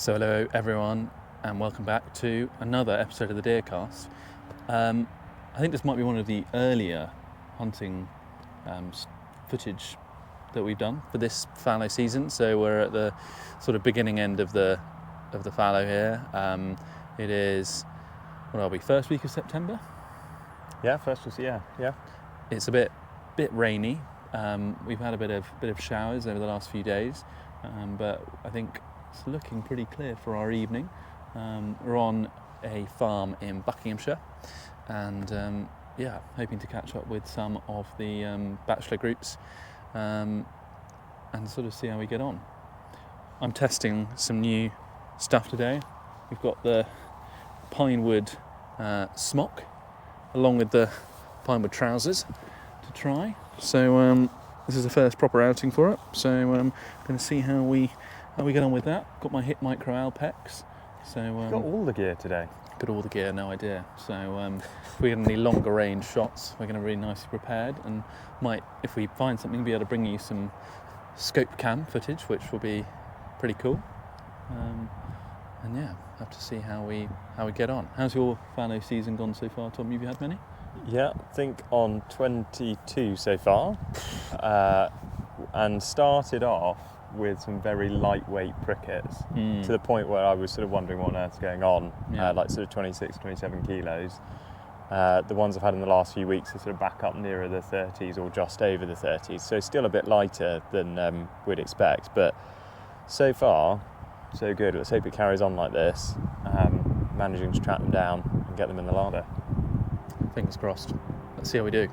So hello everyone and welcome back to another episode of the Deercast. I think this might be one of the earlier hunting footage that we've done for this fallow season. So we're at the sort of beginning end of the fallow here. It is, what are we, first week of September? Yeah, first was yeah. It's a bit rainy. We've had a bit of showers over the last few days, but I think it's looking pretty clear for our evening. We're on a farm in Buckinghamshire, and hoping to catch up with some of the bachelor groups and sort of see how we get on. I'm testing some new stuff today. We've got the pinewood smock along with the pinewood trousers to try. So this is the first proper outing for it. So I'm going to see how we get on with that. Got my Hik Micro Aplex. So got all the gear today. Got all the gear, no idea. So if we get any longer range shots, we're going to be really nicely prepared, and might, if we find something, be able to bring you some scope cam footage, which will be pretty cool. And yeah, have to see how we get on. How's your fallow season gone so far, Tom? Have you had many? Yeah, I think on 22 so far, and started off with some very lightweight prickets to the point where I was sort of wondering what on earth's going on, like sort of 26, 27 kilos. The ones I've had in the last few weeks are sort of back up nearer the 30s or just over the 30s, so still a bit lighter than we'd expect, but so far so good. Let's hope it carries on like this, managing to track them down and get them in the larder. Fingers crossed. Let's see how we do.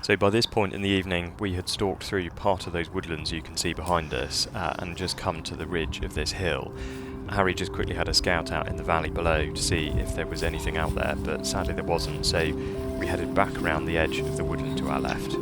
So by this point in the evening, we had stalked through part of those woodlands you can see behind us and just come to the ridge of this hill. Harry just quickly had a scout out in the valley below to see if there was anything out there, but sadly there wasn't, so we headed back around the edge of the woodland to our left.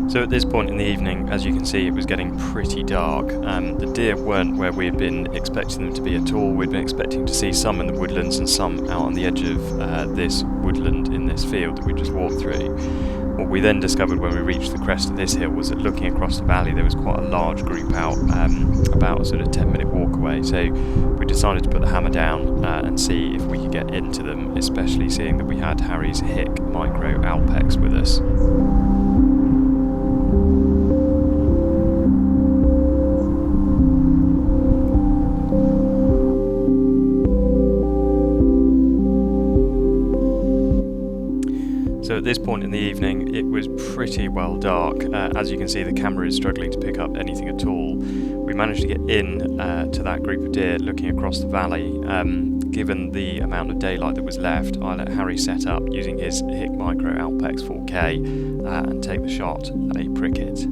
So at this point in the evening, as you can see, it was getting pretty dark. The deer weren't where we had been expecting them to be at all. We'd been expecting to see some in the woodlands and some out on the edge of this woodland in this field that we just walked through. What we then discovered when we reached the crest of this hill was that looking across the valley there was quite a large group out, about a sort of 10-minute walk away. So we decided to put the hammer down and see if we could get into them, especially seeing that we had Harry's Hik Micro Aplex with us. So at this point in the evening, it was pretty well dark. As you can see, the camera is struggling to pick up anything at all. We managed to get in to that group of deer looking across the valley. Given the amount of daylight that was left, I let Harry set up using his Hik Micro Aplex 4K and take the shot at a pricket.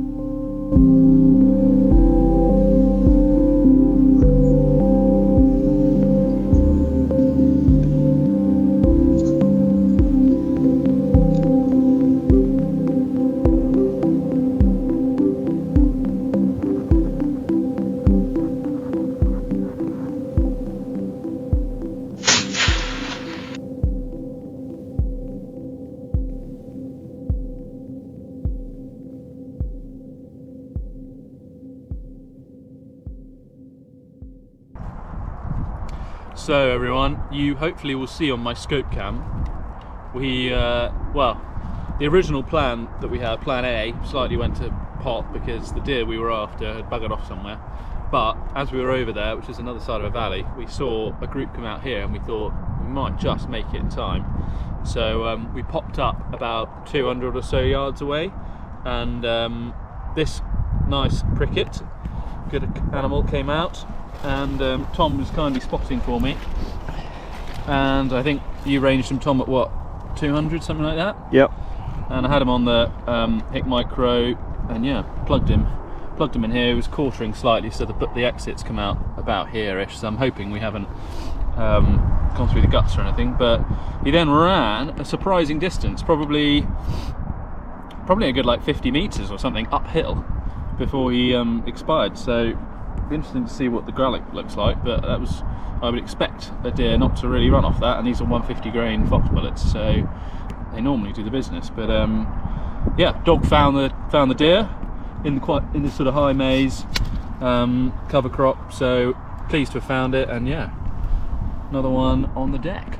So everyone, you hopefully will see on my scope cam, well, the original plan that we had, plan A, slightly went to pot because the deer we were after had buggered off somewhere. But as we were over there, which is another side of a valley, we saw a group come out here and we thought we might just make it in time. So we popped up about 200 or so yards away, and this nice pricket, good animal, came out. And Tom was kindly spotting for me, and I think you ranged him, Tom, at what, 200, something like that? Yep. And I had him on the Hik Micro, and yeah, plugged him in here. He was quartering slightly, so the exits come out about here-ish, so I'm hoping we haven't gone through the guts or anything. But he then ran a surprising distance, probably a good like 50 meters or something uphill, before he expired. So it'd be interesting to see what the gralloch looks like. But that was, I would expect a deer not to really run off that, and these are 150 grain fox bullets, so they normally do the business. But yeah, dog found the deer in the sort of high maize cover crop. So pleased to have found it, and yeah, another one on the deck.